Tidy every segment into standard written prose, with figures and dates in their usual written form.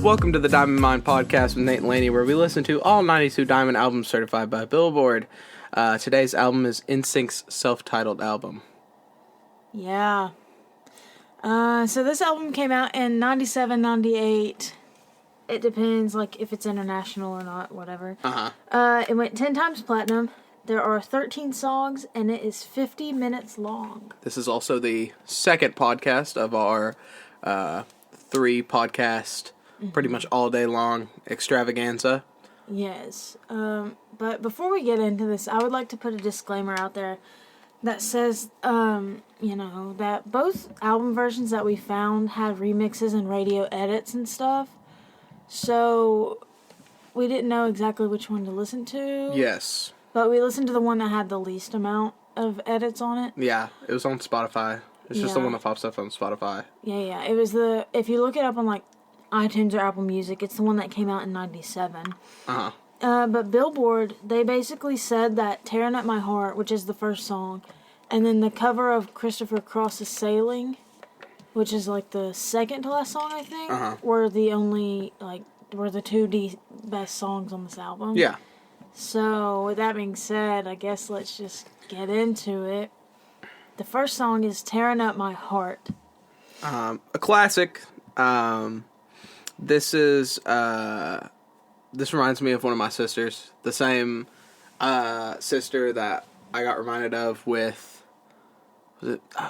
Welcome to the Diamond Mine podcast with Nate and Laney, where we listen to all 92 Diamond albums certified by Billboard. Today's album is Nsync's self-titled album. Yeah. So this album came out in 97, 98. It depends, like, if it's international or not, whatever. It went 10 times platinum. There are 13 songs, and it is 50 minutes long. This is also the second podcast of our 3-podcast, pretty much all day long extravaganza. Yes. But before we get into this, I would like to put a disclaimer out there that says, that both album versions that we found had remixes and radio edits and stuff. So we didn't know exactly which one to listen to. Yes. But we listened to the one that had the least amount of edits on it. Yeah, it was on Spotify. It's just the one that pops up on Spotify. Yeah. It was if you look it up on, like, iTunes or Apple Music, it's the one that came out in 97. But Billboard, they basically said that Tearing Up My Heart, which is the first song, and then the cover of Christopher Cross's Sailing, which is, like, the second to last song, I think, were the two best songs on this album. Yeah. So, with that being said, I guess let's just get into it. The first song is Tearing Up My Heart. A classic. This reminds me of one of my sisters. The same sister that I got reminded of with...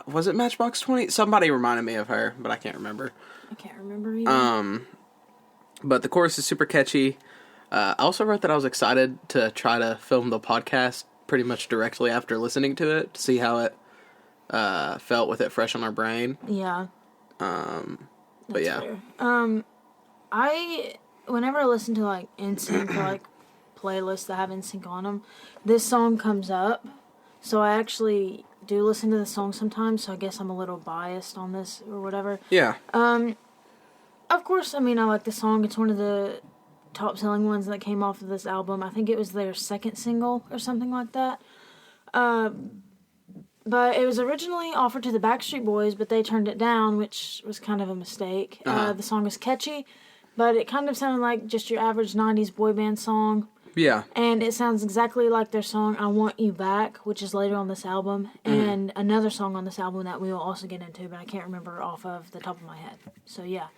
Was it Matchbox 20? Somebody reminded me of her, but I can't remember. I can't remember either. But the chorus is super catchy. I also wrote that I was excited to try to film the podcast pretty much directly after listening to it, to see how it felt with it fresh on our brain. Yeah. But yeah. Fair. Whenever I listen to, like, Nsync or, like, playlists that have Nsync on them, this song comes up. So I actually do listen to the song sometimes, so I guess I'm a little biased on this or whatever. Yeah. Of course, I mean, I like the song. It's one of the top-selling ones that came off of this album. I think it was their second single or something like that. But it was originally offered to the Backstreet Boys, but they turned it down, which was kind of a mistake. The song is catchy, but it kind of sounded like just your average 90s boy band song. Yeah. And it sounds exactly like their song, I Want You Back, which is later on this album, and another song on this album that we will also get into, but I can't remember off of the top of my head. So, yeah.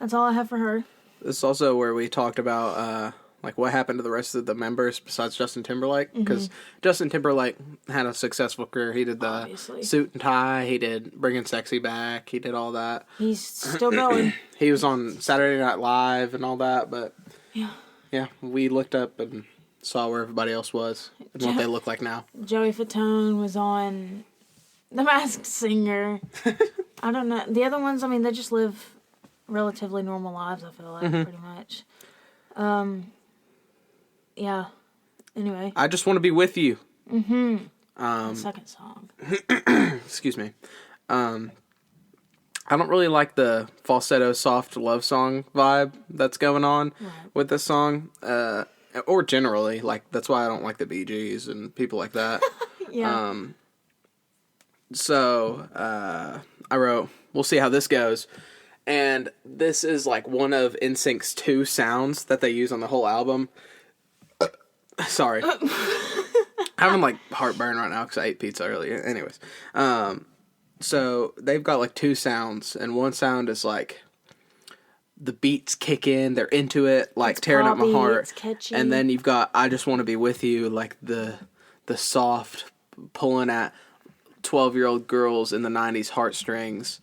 That's all I have for her. This is also where we talked about, what happened to the rest of the members besides Justin Timberlake. Because Justin Timberlake had a successful career. He did the Suit and Tie. He did Bringing Sexy Back. He did all that. He's still going. He was on Saturday Night Live and all that. But, yeah, we looked up and saw where everybody else was and what they look like now. Joey Fatone was on The Masked Singer. I don't know. The other ones, I mean, they just live relatively normal lives, I feel like, pretty much. Yeah. Anyway. I Just Want to Be With You. The second song. Excuse me. I don't really like the falsetto soft love song vibe that's going on with this song. Or generally, like, that's why I don't like the Bee Gees and people like that. Yeah. So, I wrote, we'll see how this goes. And this is, like, one of Nsync's 2 sounds that they use on the whole album. Sorry. I'm having, like, heartburn right now because I ate pizza earlier. Anyways. So, they've got, like, 2 sounds. And one sound is, like, the beats kick in. They're into it. Like, it's Tearing poppy, Up My Heart. It's catchy. And then you've got I Just Want to Be With You. Like, the soft pulling at 12-year-old girls in the 90s heartstrings.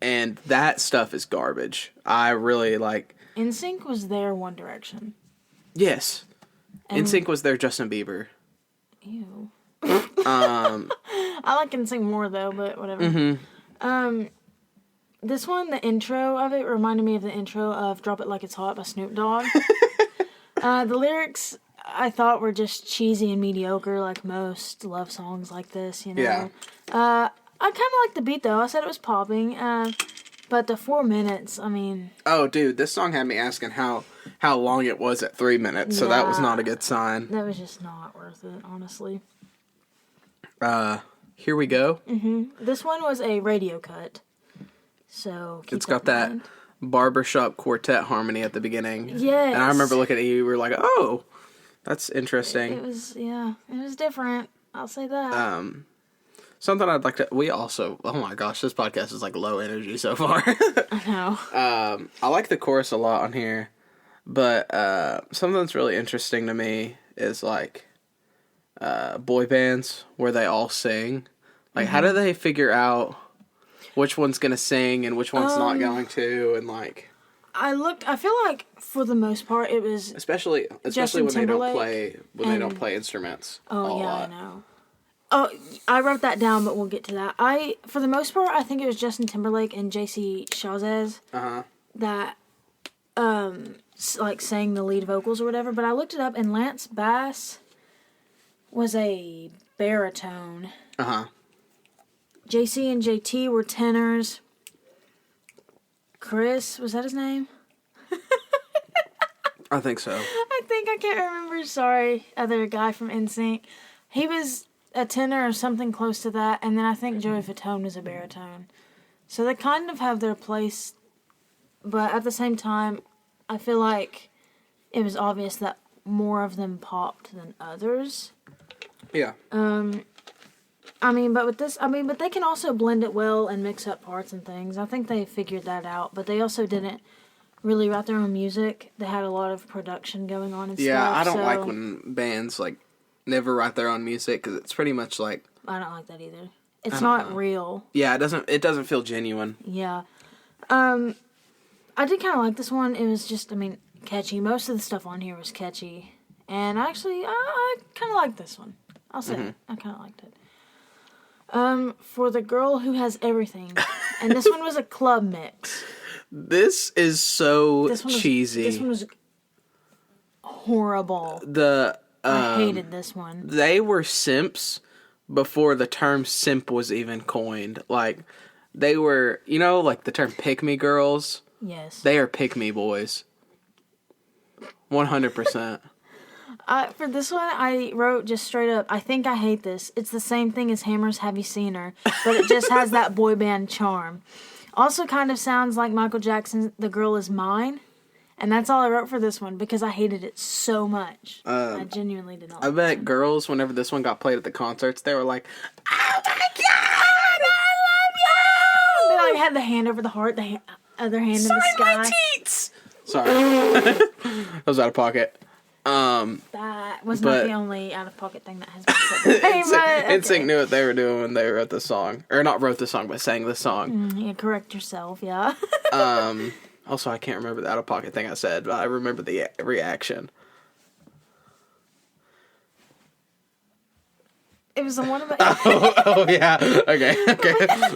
And that stuff is garbage. I really like... Nsync was their One Direction. Yes. Nsync was their Justin Bieber. Ew. I like Nsync more, though, but whatever. This one, the intro of it, reminded me of the intro of Drop It Like It's Hot by Snoop Dogg. The lyrics, I thought, were just cheesy and mediocre, like most love songs like this, you know? Yeah. I kind of like the beat, though. I said it was popping. But the 4 minutes, I mean... Oh, dude, this song had me asking how long it was at 3 minutes, so that was not a good sign. That was just not worth it, honestly. Here We Go. This one was a radio cut. So it's got that barbershop quartet harmony at the beginning. Yes. And I remember looking at you, we were like, oh, that's interesting. It was different. I'll say that. Something I'd like to, oh my gosh, this podcast is like low energy so far. I know. I like the chorus a lot on here, but something that's really interesting to me is like boy bands where they all sing. Like, how do they figure out which one's gonna sing and which one's not going to, and like... I feel like for the most part it was... Especially Justin when Timberlake they don't play instruments. Oh, yeah, I know. Oh, I wrote that down, but we'll get to that. For the most part, I think it was Justin Timberlake and JC Chazez that, like, sang the lead vocals or whatever. But I looked it up, and Lance Bass was a baritone. JC and JT were tenors. Chris, was that his name? I think so. I can't remember. Sorry, other guy from Nsync. He was a tenor or something close to that, and then I think Joey Fatone was a baritone. So they kind of have their place, but at the same time, I feel like it was obvious that more of them popped than others. Yeah. But they can also blend it well and mix up parts and things. I think they figured that out, but they also didn't really write their own music. They had a lot of production going on and stuff. Yeah, I don't like when bands, like, never write their own music, because it's pretty much like... I don't like that either. It's not real. Yeah, it doesn't feel genuine. Yeah. I did kind of like this one. It was just, catchy. Most of the stuff on here was catchy. And actually, I kind of liked this one. I'll say it. I kind of liked it. For the girl who has everything. And this one was a club mix. This is so cheesy. This one was horrible. I hated this one. They were simps before the term simp was even coined. Like, they were, like the term pick-me girls? Yes. They are pick-me boys. 100%. For this one, I wrote just straight up, I think I hate this. It's the same thing as Hammer's Have You Seen Her, but it just has that boy band charm. Also kind of sounds like Michael Jackson's The Girl Is Mine. And that's all I wrote for this one, because I hated it so much. I genuinely did not like I bet girls, whenever this one got played at the concerts, they were like, oh my God, I love you! They like had the hand over the heart, the other hand in the sky. My teats! Sorry. That was out of pocket. That was not the only out-of-pocket thing that has been said. Nsync knew what they were doing when they wrote the song. Or not wrote the song, but sang the song. Yeah, correct yourself, yeah. Also, I can't remember the out-of-pocket thing I said, but I remember the reaction. It was the one about... oh, yeah. Okay.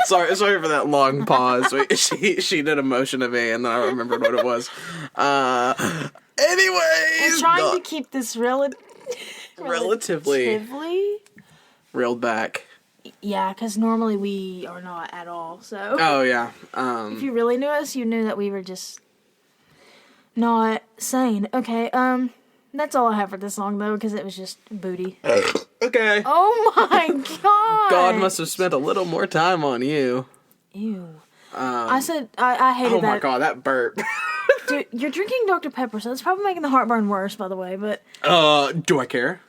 Sorry for that long pause. She did a motion to me, and then I remembered what it was. Anyways, I'm trying to keep this relatively reeled back. Yeah, because normally we are not at all, so... Oh, yeah. If you really knew us, you knew that we were just not sane. Okay, that's all I have for this song, though, because it was just booty. Okay. Oh, my God! God must have spent a little more time on you. Ew. I said, I hated that. Oh, my God, that burp. Dude, you're drinking Dr. Pepper, so it's probably making the heartburn worse, by the way, but... Do I care?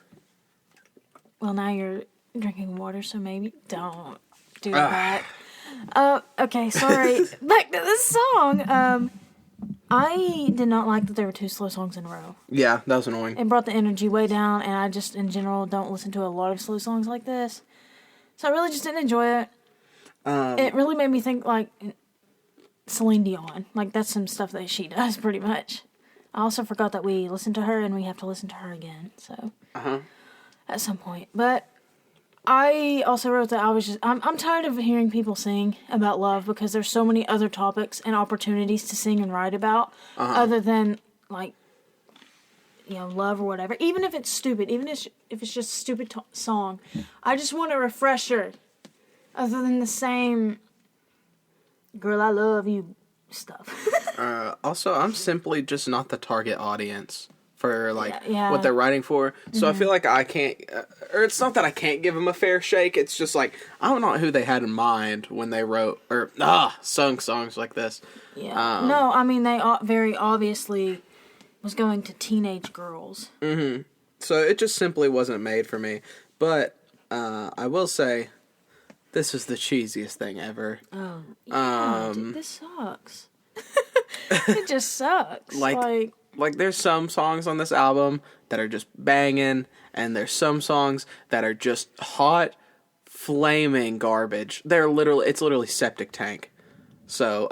Well, now you're drinking water, so maybe don't do that. Okay, sorry. Back to this song. I did not like that there were 2 slow songs in a row. Yeah, that was annoying. It brought the energy way down, and I just, in general, don't listen to a lot of slow songs like this. So I really just didn't enjoy it. It really made me think, like... Celine Dion. Like, that's some stuff that she does, pretty much. I also forgot that we listened to her, and we have to listen to her again, so... At some point. But I also wrote that I'm tired of hearing people sing about love, because there's so many other topics and opportunities to sing and write about, other than, like, love or whatever. Even if it's stupid, even if it's just a stupid song. I just want a refresher, other than the same... Girl, I love you stuff. Also, I'm simply just not the target audience for like Yeah. what they're writing for. So I feel like I can't, or it's not that I can't give them a fair shake. It's just like I'm not who they had in mind when they wrote or sung songs like this. Yeah. No, I mean they very obviously was going to teenage girls. Mm-hmm. So it just simply wasn't made for me. But I will say, this is the cheesiest thing ever. Oh, yeah, dude, this sucks. It just sucks. Like there's some songs on this album that are just banging, and there's some songs that are just hot, flaming garbage. It's literally septic tank. So,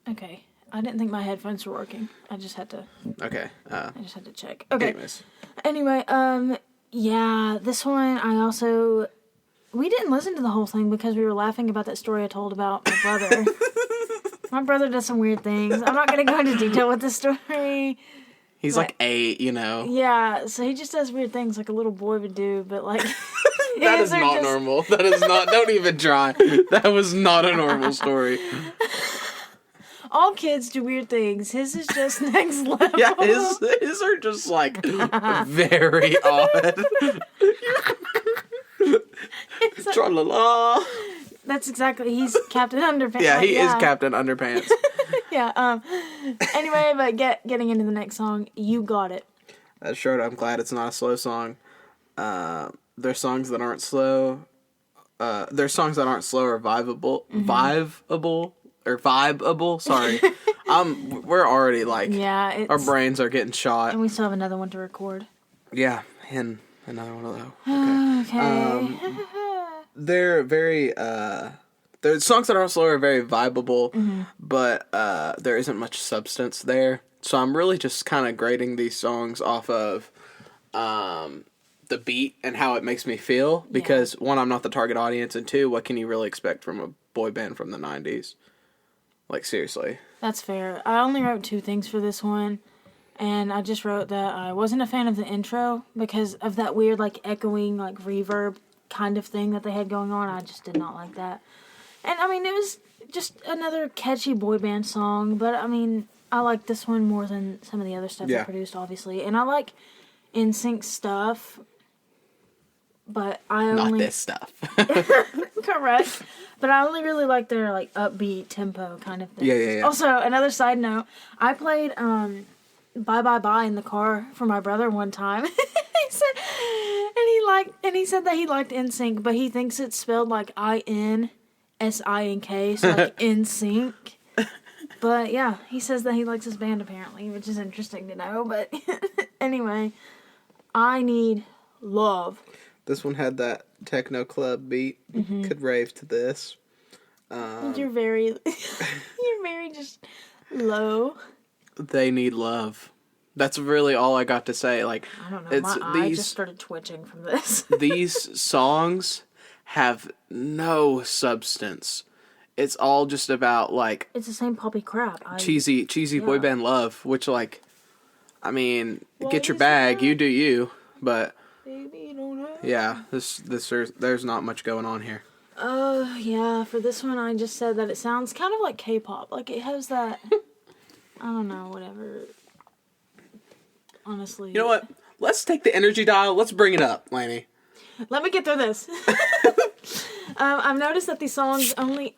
Okay. I didn't think my headphones were working. I just had to... Okay. I just had to check. Okay. Anyways. Anyway, yeah, this one I also... We didn't listen to the whole thing because we were laughing about that story I told about my brother. My brother does some weird things. I'm not going to go into detail with the story. He's like 8, you know. Yeah, so he just does weird things like a little boy would do, but like... That is not normal. That is not... Don't even try. That was not a normal story. All kids do weird things. His is just next level. Yeah, his are just like very odd. Tra-la-la. That's exactly. He's Captain Underpants. Yeah, he is Captain Underpants. Yeah. Anyway, but getting into the next song, You Got It. That's short. I'm glad it's not a slow song. There's songs that aren't slow. There's songs that aren't slow or vibeable. Sorry. We're already like, our brains are getting shot. And we still have another one to record. Yeah, and another one of those. Okay. They're very, the songs that aren't slow are very vibeable, but there isn't much substance there. So I'm really just kind of grading these songs off of the beat and how it makes me feel. Because, one, I'm not the target audience, and two, what can you really expect from a boy band from the 90s? Like, seriously. That's fair. I only wrote 2 things for this one. And I just wrote that I wasn't a fan of the intro because of that weird, like, echoing, like, reverb kind of thing that they had going on. I just did not like that. And, I mean, it was just another catchy boy band song. But, I mean, I like this one more than some of the other stuff they produced, obviously. And I like Nsync stuff. But I only... Not this stuff. Correct. But I only really like their, like, upbeat tempo kind of thing. Yeah. Also, another side note, I played, Bye Bye Bye in the car for my brother one time. he said that he liked Nsync, but he thinks it's spelled like INSINK, so like Nsync. But yeah, he says that he likes his band apparently, which is interesting to know. But anyway, I Need Love. This one had that techno club beat. Could rave to this. You're very just low. They need love. That's really all I got to say. Like, I don't know. My eye just started twitching from this. These songs have no substance. It's all just about like it's the same poppy crap. Cheesy boy band love. Which, like, I mean, get your bag. You do you. But baby, you don't have. Yeah, there's not much going on here. Yeah. For this one, I just said that it sounds kind of like K-pop. Like it has that. I don't know, whatever. Honestly. You know what? Let's take the energy dial. Let's bring it up, Lainey. Let me get through this. I've noticed that these songs only...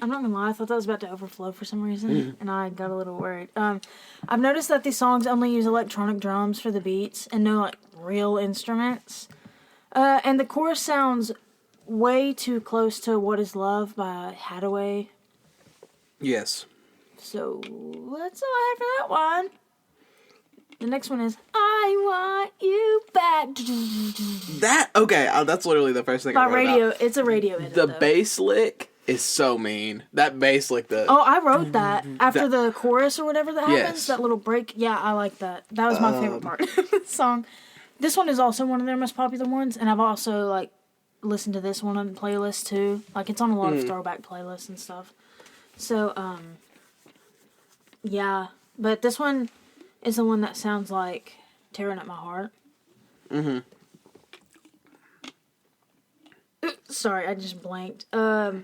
I'm not gonna lie, I thought that was about to overflow for some reason, and I got a little worried. I've noticed that these songs only use electronic drums for the beats, and no, like, real instruments. And the chorus sounds way too close to What Is Love by Hathaway. Yes. So, that's all I have for that one. The next one is, I Want You Back. That's literally the first thing I wrote radio. about. It's a radio edit, The though. bass lick is so mean. That bass lick, I wrote that after the chorus or whatever that happens. Yes. That little break. Yeah, I like that. That was my favorite part of the song. This one is also one of their most popular ones, and I've also, like, listened to this one on the playlist, too. Like, it's on a lot of throwback playlists and stuff. So, yeah. But this one is the one that sounds like Tearing At My Heart. Sorry, I just blanked. Yeah,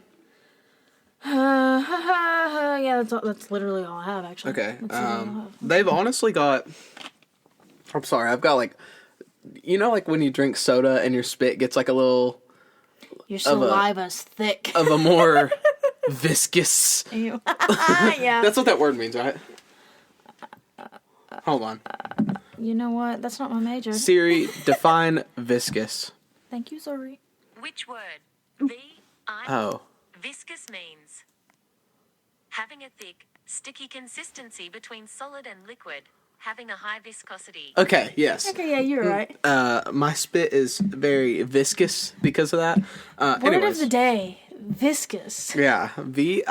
that's literally all I have, actually. Okay. They've honestly got I'm sorry, I've got like, like when you drink soda and your spit gets like a little... Your saliva's thick. Of a more viscous... Yeah. That's what that word means, right? Hold on. You know what? That's not my major. Siri, define viscous. Thank you, sorry. Which word? V-I... Oh. Viscous means having a thick, sticky consistency between solid and liquid, having a high viscosity. Okay, yes. Okay, yeah, you're right. My spit is very viscous because of that. Word of the day, viscous. Yeah, V-I-S-C-O-U-S.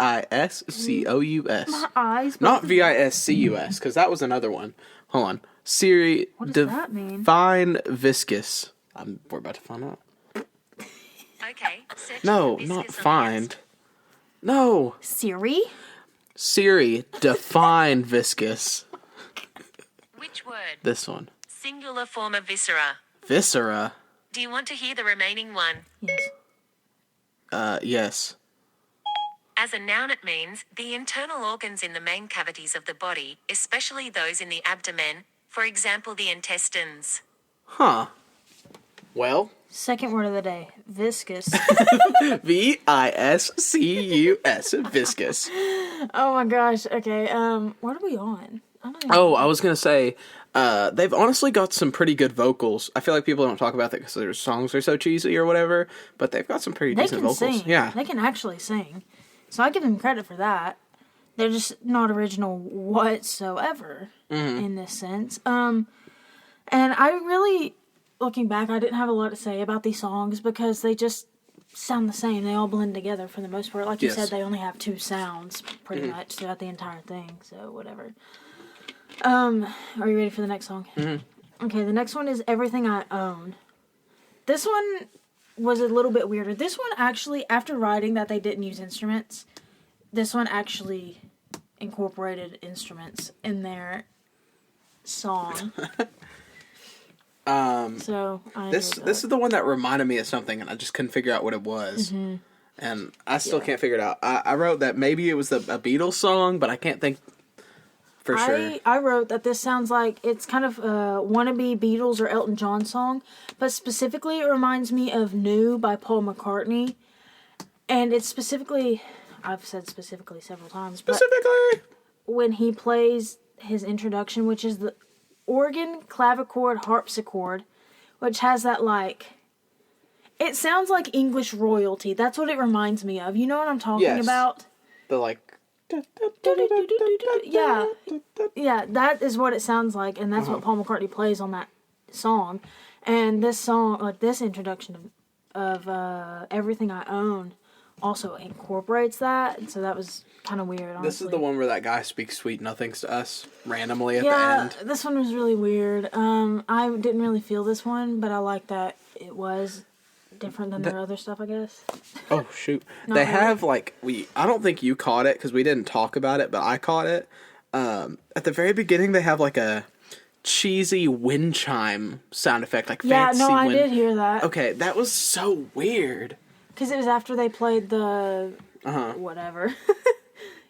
My eyes. Not V-I-S-C-U-S, because that was another one. Hold on. Siri, what does that mean? Define viscous. We're about to find out. Okay. Search No, for viscous not on the find. No. Siri? Siri, define viscous. Which word? This one. Singular form of viscera. Viscera. Do you want to hear the remaining one? Yes. Yes. As a noun, it means the internal organs in the main cavities of the body, especially those in the abdomen, for example, the intestines. Huh. Well. Second word of the day, viscous. V-I-S-C-U-S. Viscous. Oh my gosh. Okay. What are we on? I don't even Oh, I was gonna say, they've honestly got some pretty good vocals. I feel like people don't talk about that because their songs are so cheesy or whatever, but they've got some pretty decent vocals. Sing. Yeah. They can actually sing. So I give them credit for that. They're just not original whatsoever in this sense. And I really, looking back, I didn't have a lot to say about these songs because they just sound the same. They all blend together for the most part. Like you said, they only have two sounds pretty much throughout the entire thing. So whatever. Are you ready for the next song? Okay, the next one is Everything I Own. This one was a little bit weirder. This one actually, after writing that they didn't use instruments, this one actually incorporated instruments in their song. So this is the one that reminded me of something, and I just couldn't figure out what it was, and I still can't figure it out. I wrote that maybe it was a Beatles song, but I can't think for sure. I wrote that this sounds like it's kind of a wannabe Beatles or Elton John song, but specifically it reminds me of "New" by Paul McCartney, and it's specifically, I've said specifically several times, Specifically, when he plays his introduction, which is the organ, clavichord, harpsichord, which has that it sounds like English royalty. That's what it reminds me of. You know what I'm talking about? The Yeah, that is what it sounds like, and that's what Paul McCartney plays on that song. And this song, this introduction of Everything I Own also incorporates that, and so that was kind of weird, honestly. This is the one where that guy speaks sweet nothings to us randomly at the end. Yeah, this one was really weird. I didn't really feel this one, but I like that it was different than their other stuff, I guess. Oh, shoot. They have, I don't think you caught it, because we didn't talk about it, but I caught it. At the very beginning, they have, a cheesy wind chime sound effect, fancy wind. Yeah, no, I did hear that. Okay, that was so weird. Because it was after they played the... whatever.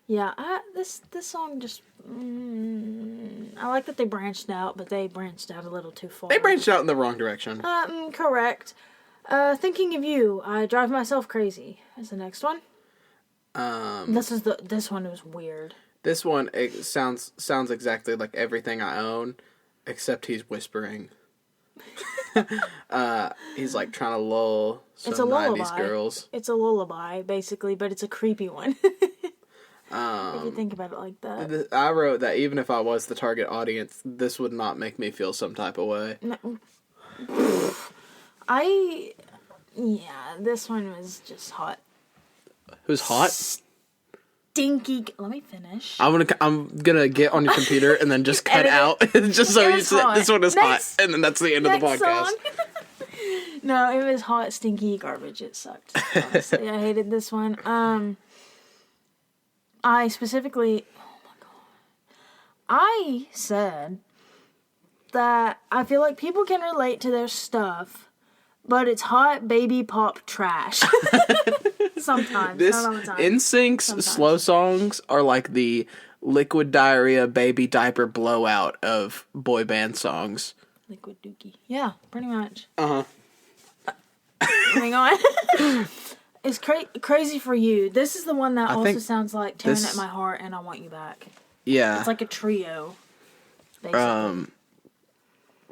Yeah, this song just... I like that they branched out, but they branched out a little too far. They branched out in the wrong direction. Correct. Thinking of You, I Drive Myself Crazy is the next one. This one was weird. This one, it sounds exactly like Everything I Own, except he's whispering. He's trying to lull some It's a 90s lullaby. girls. It's a lullaby, basically, but it's a creepy one. If you think about it like that. I wrote that even if I was the target audience, this would not make me feel some type of way. No. This one was just hot. Who's hot? Stinky. Let me finish. I'm gonna get on your computer and then just cut out just so you say this one is hot, and then that's the end of the podcast. No, it was hot, stinky garbage. It sucked. Honestly, I hated this one. I specifically, oh my god, I said that I feel like people can relate to their stuff, but it's hot baby pop trash. Sometimes, not all the time. Nsync's slow songs are like the liquid diarrhea, baby diaper blowout of boy band songs. Liquid dookie. Yeah, pretty much. Uh-huh. Moving on. It's Crazy for You. This is the one that also sounds like Tearing at My Heart and I Want You Back. Yeah. It's like a trio, basically.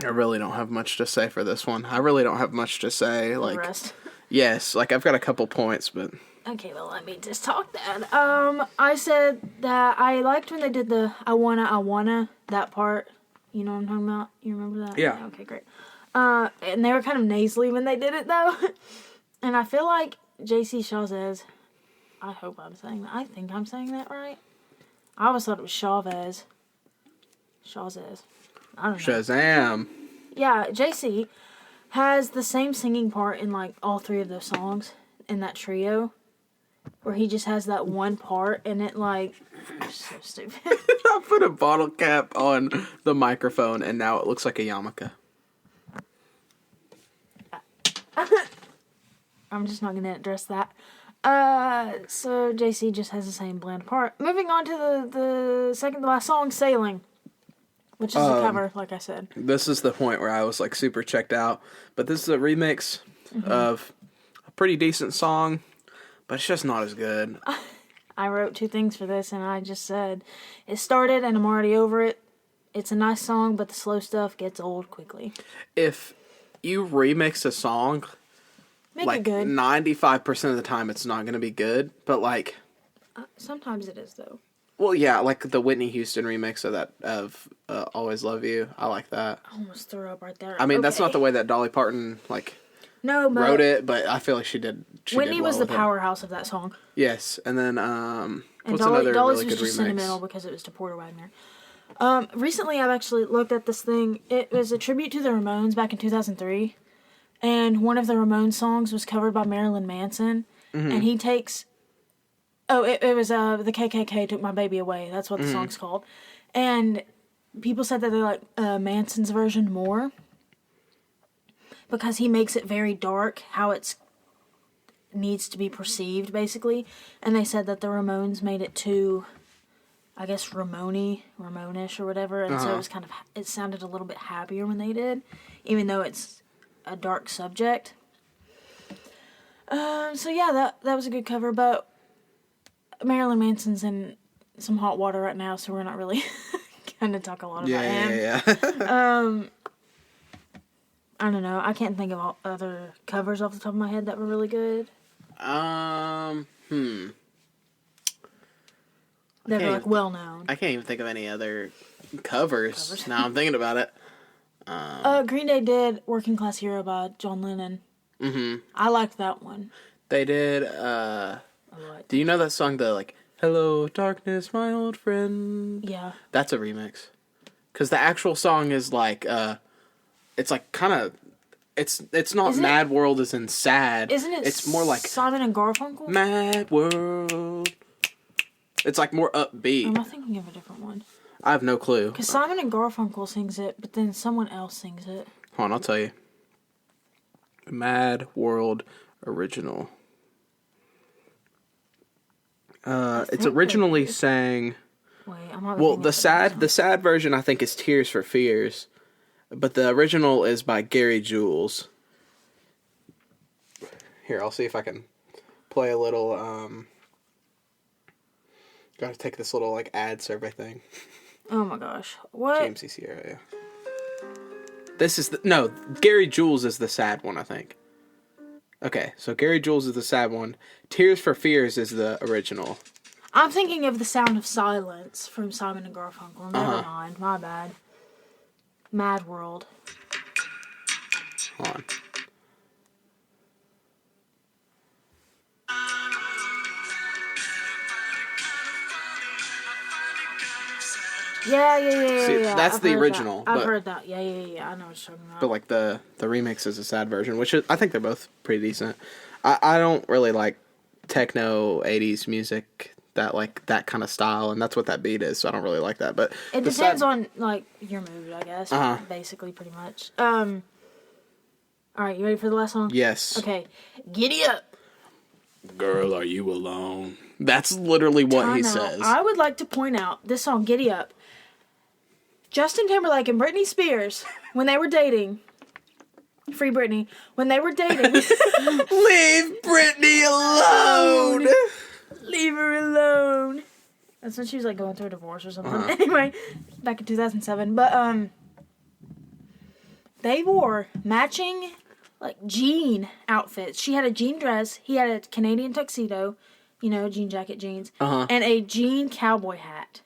I really don't have much to say for this one. I really don't have much to say. Like, the rest. Yes, like I've got a couple points, but... Okay, well, let me just talk then. I said that I liked when they did the I wanna, that part. You know what I'm talking about? You remember that? Yeah. Okay, great. And they were kind of nasally when they did it, though. And I feel like J.C. Chazez, I hope I'm saying that. I think I'm saying that right. I always thought it was Chavez. Chazez. I don't know. Shazam. Yeah, J.C. has the same singing part in, like, all three of those songs in that trio. Where he just has that one part, and it, like... So stupid. I put a bottle cap on the microphone, and now it looks like a yarmulke. I'm just not going to address that. So JC just has the same bland part. Moving on to the second to last song, Sailing. Which is a cover, like I said. This is the point where I was, like, super checked out. But this is a remix of a pretty decent song, but it's just not as good. I wrote 2 things for this, and I just said, it started, and I'm already over it. It's a nice song, but the slow stuff gets old quickly. If you remix a song... Make like, it good. 95% of the time it's not going to be good, but, like... sometimes it is, though. Well, yeah, like the Whitney Houston remix of Always Love You. I like that. I almost threw up right there. I mean, that's not the way that Dolly Parton, like, wrote it, but I feel like she did. Whitney was the with it. powerhouse of that song. Yes, and then, what's Dolly's another really was good just remix? sentimental because it was to Porter Wagner. Recently, I've actually looked at this thing. It was a tribute to the Ramones back in 2003. And one of the Ramones songs was covered by Marilyn Manson. Mm-hmm. And he takes... Oh, it was the KKK Took My Baby Away. That's what the song's called. And people said that they like Manson's version more. Because he makes it very dark, how it needs to be perceived, basically. And they said that the Ramones made it too, I guess, Ramonish or whatever. And so it was kind of... It sounded a little bit happier when they did. Even though it's a dark subject. So yeah, that was a good cover, but Marilyn Manson's in some hot water right now, so we're not really gonna talk a lot about him. Yeah. I don't know. I can't think of all other covers off the top of my head that were really good. That were like well known. I can't even think of any other covers. Now I'm thinking about it. Green Day did Working Class Hero by John Lennon. Mm-hmm. I liked that one. They did, do you know that song, Hello, Darkness, My Old Friend? Yeah. That's a remix. Because the actual song is it's like kind of, it's not Mad World as in sad. Isn't it It's more like Simon and Garfunkel? Mad World. It's like more upbeat. Am I thinking of a different one? I have no clue. Because Simon and Garfunkel sings it, but then someone else sings it. Hold on, I'll tell you. Mad World original. It's originally sang. Wait, I'm not. Well, the sad version I think is Tears for Fears, but the original is by Gary Jules. Here, I'll see if I can play a little. Gotta take this little ad survey thing. Oh my gosh, what? GMC Sierra, yeah. This is Gary Jules is the sad one, I think. Okay, so Gary Jules is the sad one. Tears for Fears is the original. I'm thinking of The Sound of Silence from Simon and Garfunkel. Never mind, my bad. Mad World. Hold on. Yeah. See, that's the original. I've heard that. Yeah. I know what you're talking about. But the remix is a sad version, which I think they're both pretty decent. I don't really like techno 80s music, that kind of style, and that's what that beat is, so I don't really like that. But it depends on your mood, I guess. Basically, pretty much. Alright, you ready for the last song? Yes. Okay. Giddy Up. Girl, are you alone? That's literally what he says. I would like to point out this song, Giddy Up. Justin Timberlake and Britney Spears, when they were dating, Free Britney, when they were dating. Leave Britney alone! Leave her alone. That's when she was like going through a divorce or something. Anyway, back in 2007. But, they wore matching, like, jean outfits. She had a jean dress. He had a Canadian tuxedo, you know, jean jacket, jeans, and a jean cowboy hat.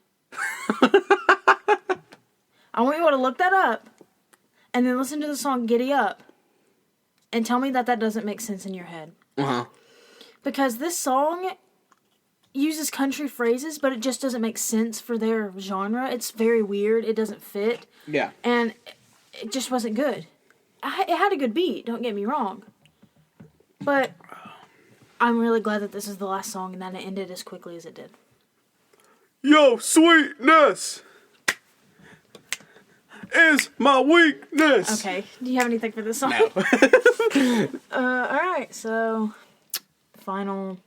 I want you all to look that up and then listen to the song Giddy Up and tell me that doesn't make sense in your head. Because this song uses country phrases, but it just doesn't make sense for their genre. It's very weird. It doesn't fit. Yeah. And it just wasn't good. It had a good beat, don't get me wrong. But I'm really glad that this is the last song and that it ended as quickly as it did. Yo, sweetness is my weakness. Okay, do you have anything for this song? No. Alright, so final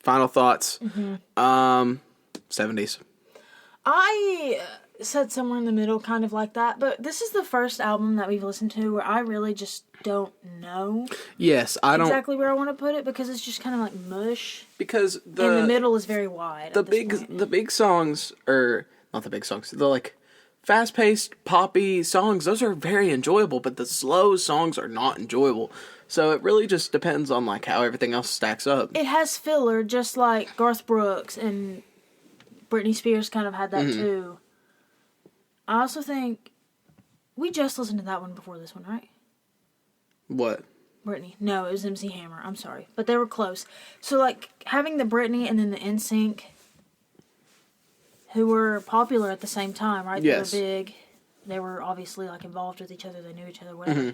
thoughts. 70s. I said somewhere in the middle, kind of like that, but this is the first album that we've listened to where I really just don't know exactly where I want to put it, because it's just kind of like mush. Because and the middle is very wide. The big songs, or not the big songs, the like fast-paced poppy songs, those are very enjoyable, but the slow songs are not enjoyable. So it really just depends on like how everything else stacks up. It has filler, just like Garth Brooks and Britney Spears kind of had that too. I also think we just listened to that one before this one, right? What? Britney. No, it was MC Hammer. I'm sorry. But they were close. So, like, having the Britney and then the Nsync, who were popular at the same time, right? Yes. They were big. They were obviously, like, involved with each other. They knew each other, whatever.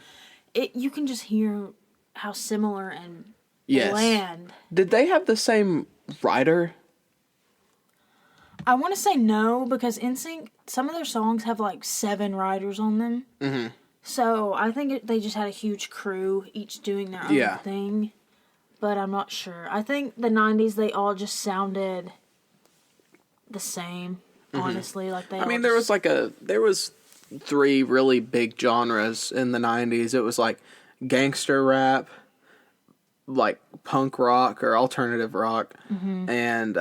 You can just hear how similar and bland. Did they have the same writer? I want to say no, because Nsync, some of their songs have like 7 writers on them. So I think they just had a huge crew, each doing their own thing. But I'm not sure. I think the 90s, they all just sounded the same, honestly. Like they. I mean, there was 3 really big genres in the 90s. It was like gangster rap, like punk rock or alternative rock, and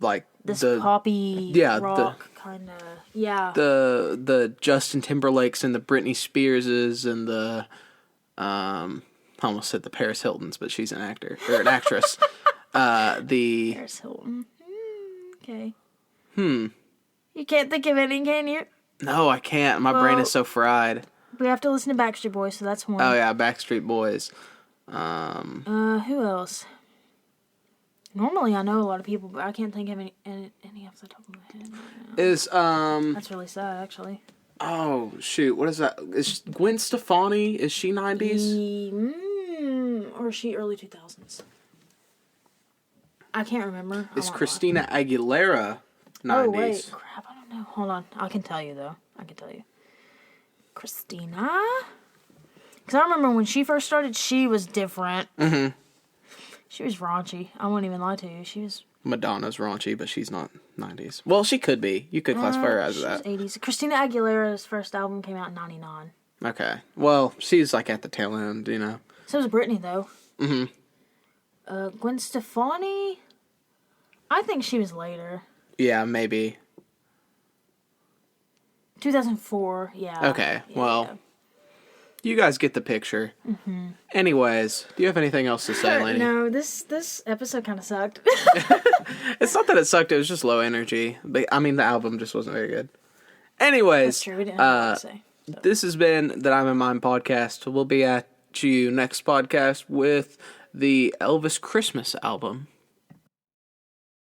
like this poppy rock kind of the Justin Timberlakes and the Britney Spearses and the I almost said the Paris Hiltons, but she's an actor or an actress. The Paris Hilton. Okay. You can't think of any, can you? No, I can't. My brain is so fried. We have to listen to Backstreet Boys, so that's one. Oh yeah, Backstreet Boys. Who else? Normally I know a lot of people, but I can't think of any off the top of my head right now. That's really sad, actually. Oh shoot, what is that? Is Gwen Stefani? Is she 90s? Or is she early 2000s? I can't remember. Is Christina Aguilera 90s? Oh wait, crap, I don't know. Hold on, I can tell you though. Christina? Because I remember when she first started, she was different. She was raunchy. I won't even lie to you. She was... Madonna's raunchy, but she's not 90s. Well, she could be. You could classify her as that. 80s. Christina Aguilera's first album came out in 99. Okay. Well, she's like at the tail end, you know. So was Britney, though. Gwen Stefani? I think she was later. Yeah, maybe. 2004, yeah. Okay, well... You guys get the picture. Anyways, do you have anything else to say, Lainey? No, this episode kind of sucked. It's not that it sucked, it was just low energy. But, I mean, the album just wasn't very good. Anyways, that's true. We didn't have much to say. So. This has been the I'm in Mind podcast. We'll be at you next podcast with the Elvis Christmas album.